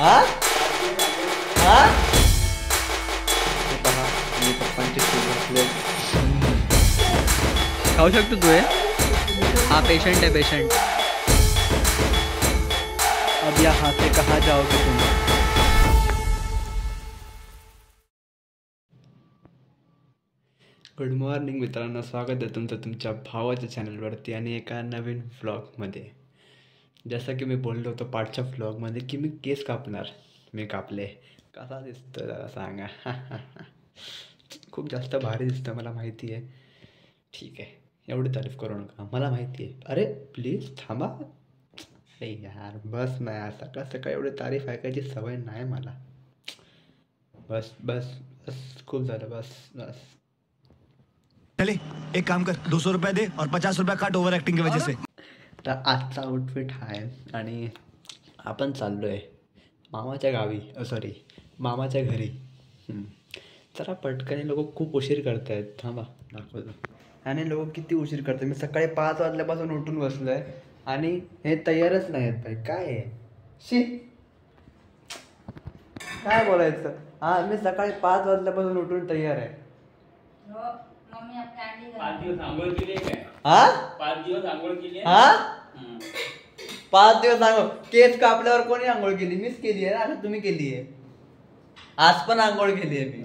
हा हा पहा मी पप्पांचे शूज घातले. खाऊ शकतो तू हे? हा पेशंट आहे पेशंट. अब यहाँ से कहाँ जाओगे तुम? गुड मॉर्निंग मित्रांनो, स्वागत आहे तुमचं तुमच्या भावाच्या चॅनलवरती आणि एका नवीन व्लॉगमध्ये. जसं की मी बोललो होतो पाठच्या व्लॉगमध्ये की मी केस कापणार. मी कापले. कसा दिसतो जरा सांगा. खूप जास्त भारी दिसतं मला माहिती आहे. ठीक आहे, एवढी तारीफ करू नका, मला माहिती आहे. अरे प्लीज थांबा. अरे यार बस नाही, आता सकाळ सकाळ एवढी तारीफ ऐकायची सवय नाही मला. बस बस बस खूप झालं, बस बस. चले एक काम कर, 200 रुपये दे और 50 रुपये काट ओवर एक्टिंग की वजह से. तर आजचा आउटफिट आहे आणि आपण चाललो आहे मामाच्या गावी, सॉरी मामाच्या घरी. जरा पटकन लोक खूप उशीर करत आहेत. थांबा दाखवतो. आणि लोक किती उशीर करतात. मी सकाळी 5 वाजल्यापासून उठून बसलो आहे आणि हे तयारच नाही आहेत भाई. काय आहे शी, काय बोलायचं. हां मी सकाळी 5 वाजल्यापासून उठून तयार आहे. 5 दिवस आंघोळ केली काय? हा 5 दिवस आंघोळ केली. हा 5 दिवस आंघोळ. केस कापल्यावर कोणी आंघोळ केली? मीच केली आहे ना. तुम्ही केली आहे? आज पण आंघोळ केली आहे मी.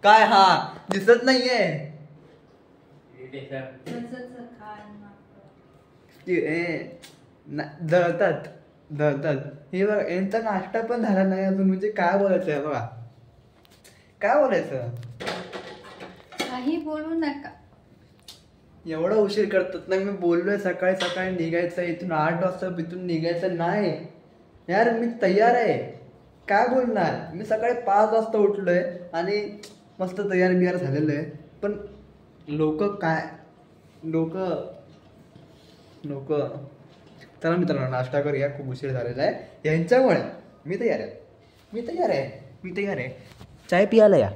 काय हा दिसत नाहीये? दळतात दळतात. हे बघा यांचा नाश्ता पण झाला नाही अजून. म्हणजे काय बोलायचं आहे बघा, काय बोलायचं. काही बोलू नका. एवढा उशीर करतात ना. मी बोललोय सकाळी सकाळी निघायचं, इथून 8 वाजता इथून निघायचं नाही यार. मी तयार आहे, काय बोलणार. मी सकाळी 5 वाजता उठलोय आणि मस्त तयार बियार झालेलं आहे. पण लोक चला मित्रांनो नाश्ता करूया. खूप उशीर झालेला आहे यांच्यामुळे. मी तयार आहे. चाय पियाला या.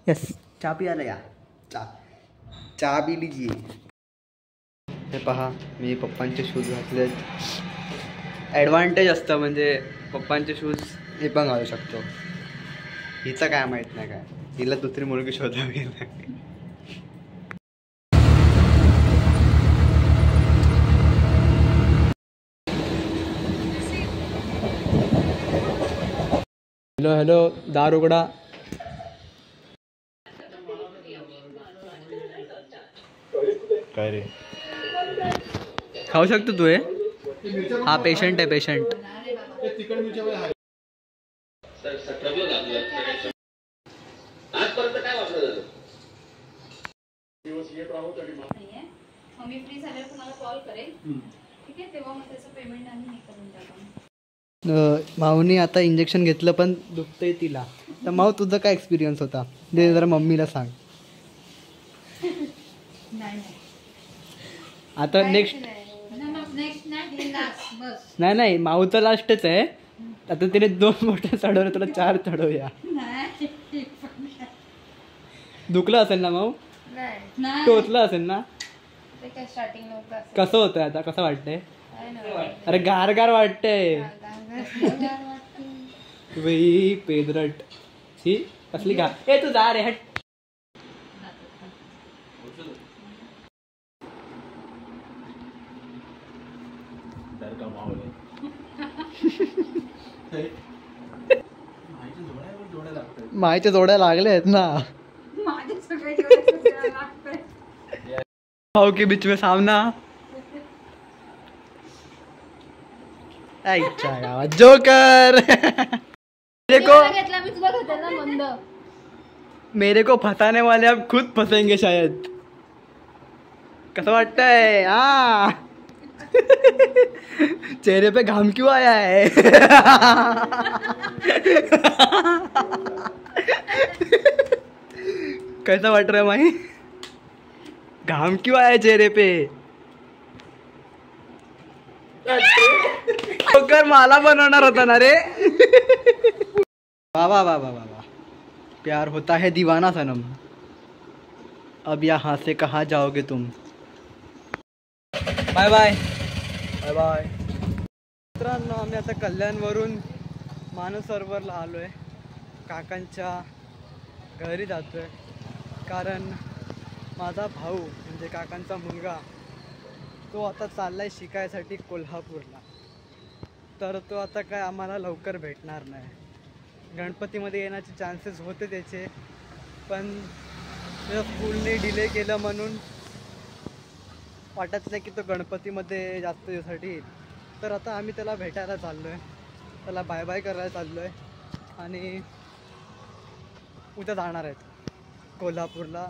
यस चहा पियाला या. चहा पी लीजिए. हे पहा मी पप्पांचे शूज घातलेत. ॲडव्हान्टेज असतं म्हणजे पप्पांचे शूज हे पण घालू शकतो. हिचं काय माहीत नाही काय, हिला दुसरी मुलगी शोधावी. हॅलो हॅलो दार उघडा. काय रे खाऊ शकतो तू हे? हा पेशंट आहे पेशंट. मी फ्री झाल्यावर तुम्हाला कॉल करेल. ठीक आहे, तेव्हा मग त्याचं पेमेंट आम्ही हे करून टाकू. माऊनी आता इंजेक्शन घेतलं पण दुखतंय तिला. तर माऊ तुझा काय एक्सपिरियन्स होता ते जरा मम्मीला सांग. आता नेक्स्ट नाही माऊचा लास्टच आहे. आता तिने 2 मोठे चढवले, तुला 4 चढवूया. दुखलं असेल ना माऊ? टोचलं असेल ना? कसं होतंय आता, कसं वाटतंय? अरे गार गार वाटतंय. पेदरट शी कसली गार. ए तू जा रे हट. मायच्या जोड्या लागल्या आहेत ना. भाव के बीच में सामना. जोकर. मेरे को फसाने वाले अब खुद फसेंगे शायद. कसं वाटतंय? हा चेहरे पे घाम क्यों आया है? कैसा वाट रहा है माही? घाम क्यों आया चेहरे पे? जोकर मला बनवणार होता ना रे. वाह वाह वाह वाह वाह. प्यार होता है दीवाना सनम. अब यहाँ से कहाँ जाओगे तुम? Bye bye bye bye. मित्रांनो आम्ही आता कल्याणवरून मानसरोवरला आलो आहे, काकांच्या घरी जातो आहे. कारण माझा भाऊ म्हणजे काकांचा मुलगा तो आता चालला आहे शिकायसाठी कोल्हापूरला. तर तो आता काय आम्हाला लवकर भेटणार नाही. गणपतीमध्ये येण्याचे चान्सेस होते त्याचे, पण त्याच्या स्कूलने डिले केलं म्हणून वाटत नाही की तो गणपतीमध्ये जास्त दिवसासाठी येईल. तर आता आम्ही त्याला भेटायला चाललो आहे, त्याला बाय बाय करायला चाललो आहे आणि उद्या जाणार आहेत कोल्हापूरला